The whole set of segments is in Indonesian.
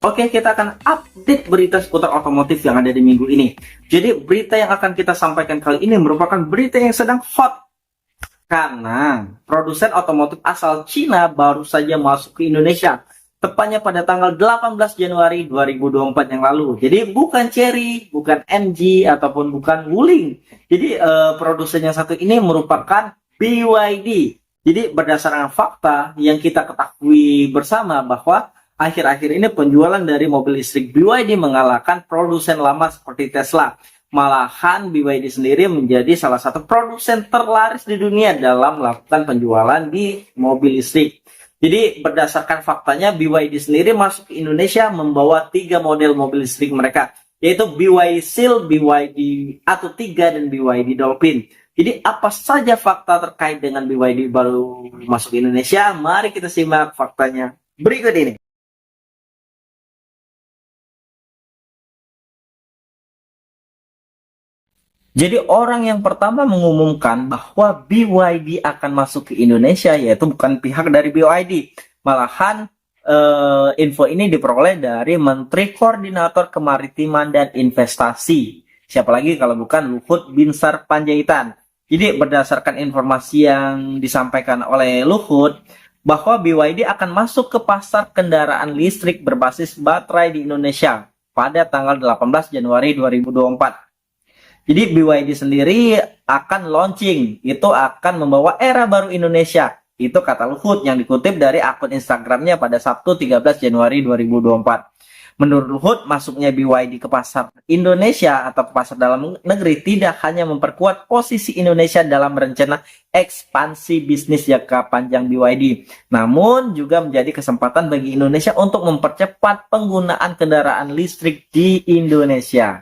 Oke, kita akan update berita seputar otomotif yang ada di minggu ini. Jadi, berita yang akan kita sampaikan kali ini merupakan berita yang sedang hot. Karena produsen otomotif asal Cina baru saja masuk ke Indonesia. Tepatnya pada tanggal 18 Januari 2024 yang lalu. Jadi, bukan Chery, bukan MG, ataupun bukan Wuling. Jadi, produsen yang satu ini merupakan BYD. Jadi, berdasarkan fakta yang kita ketahui bersama bahwa akhir-akhir ini penjualan dari mobil listrik BYD mengalahkan produsen lama seperti Tesla. Malahan BYD sendiri menjadi salah satu produsen terlaris di dunia dalam melakukan penjualan di mobil listrik. Jadi berdasarkan faktanya BYD sendiri masuk ke Indonesia membawa 3 model mobil listrik mereka, yaitu BYD Seal, BYD Atto 3, dan BYD Dolphin. Jadi apa saja fakta terkait dengan BYD baru masuk ke Indonesia? Mari kita simak faktanya berikut ini. Jadi orang yang pertama mengumumkan bahwa BYD akan masuk ke Indonesia yaitu bukan pihak dari BYD. Malahan info ini diperoleh dari Menteri Koordinator Kemaritiman dan Investasi. Siapa lagi kalau bukan Luhut Binsar Panjaitan. Jadi berdasarkan informasi yang disampaikan oleh Luhut, bahwa BYD akan masuk ke pasar kendaraan listrik berbasis baterai di Indonesia pada tanggal 18 Januari 2024. Jadi BYD sendiri akan launching, itu akan membawa era baru Indonesia. Itu kata Luhut yang dikutip dari akun Instagramnya pada Sabtu 13 Januari 2024. Menurut Luhut, masuknya BYD ke pasar Indonesia atau ke pasar dalam negeri tidak hanya memperkuat posisi Indonesia dalam rencana ekspansi bisnis jangka panjang BYD, namun juga menjadi kesempatan bagi Indonesia untuk mempercepat penggunaan kendaraan listrik di Indonesia.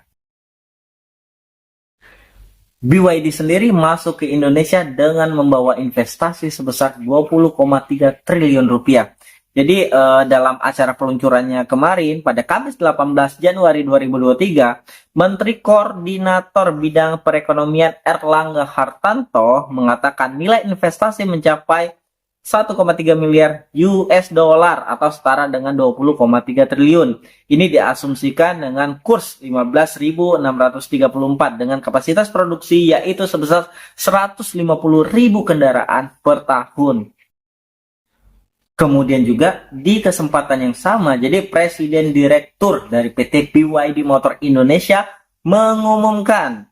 BYD sendiri masuk ke Indonesia dengan membawa investasi sebesar 20,3 triliun rupiah. Jadi dalam acara peluncurannya kemarin pada Kamis 18 Januari 2023, Menteri Koordinator Bidang Perekonomian Erlangga Hartarto mengatakan nilai investasi mencapai 1,3 miliar US dollar atau setara dengan 20,3 triliun. Ini diasumsikan dengan kurs 15.634 dengan kapasitas produksi yaitu sebesar 150.000 kendaraan per tahun. Kemudian juga di kesempatan yang sama, jadi Presiden Direktur dari PT BYD Motor Indonesia mengumumkan.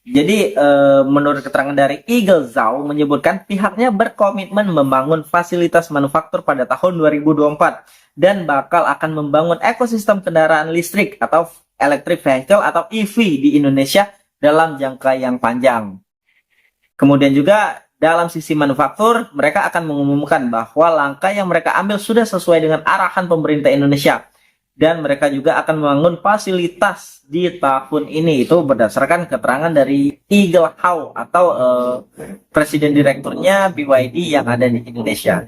Jadi menurut keterangan dari Eagle Zhou menyebutkan pihaknya berkomitmen membangun fasilitas manufaktur pada tahun 2024 dan bakal akan membangun ekosistem kendaraan listrik atau electric vehicle atau EV di Indonesia dalam jangka yang panjang. Kemudian juga dalam sisi manufaktur, mereka akan mengumumkan bahwa langkah yang mereka ambil sudah sesuai dengan arahan pemerintah Indonesia. Dan mereka juga akan membangun fasilitas di tahun ini. Itu berdasarkan keterangan dari Eagle Zhou atau presiden direkturnya BYD yang ada di Indonesia.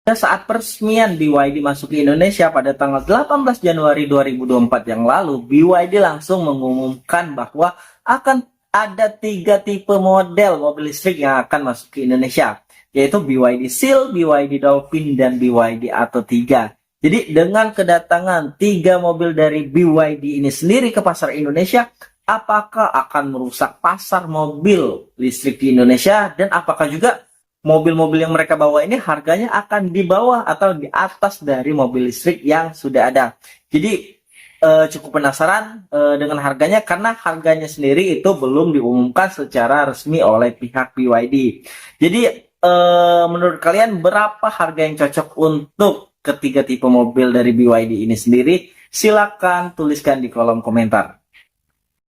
Saat peresmian BYD masuk ke Indonesia pada tanggal 18 Januari 2024 yang lalu, BYD langsung mengumumkan bahwa akan ada 3 tipe model mobil listrik yang akan masuk ke Indonesia, yaitu BYD Seal, BYD Dolphin, dan BYD Atto 3. Jadi dengan kedatangan 3 mobil dari BYD ini sendiri ke pasar Indonesia, apakah akan merusak pasar mobil listrik di Indonesia, dan apakah juga mobil-mobil yang mereka bawa ini harganya akan di bawah atau di atas dari mobil listrik yang sudah ada. Jadi cukup penasaran dengan harganya karena harganya sendiri itu belum diumumkan secara resmi oleh pihak BYD. Jadi menurut kalian berapa harga yang cocok untuk ketiga tipe mobil dari BYD ini sendiri? Silakan tuliskan di kolom komentar.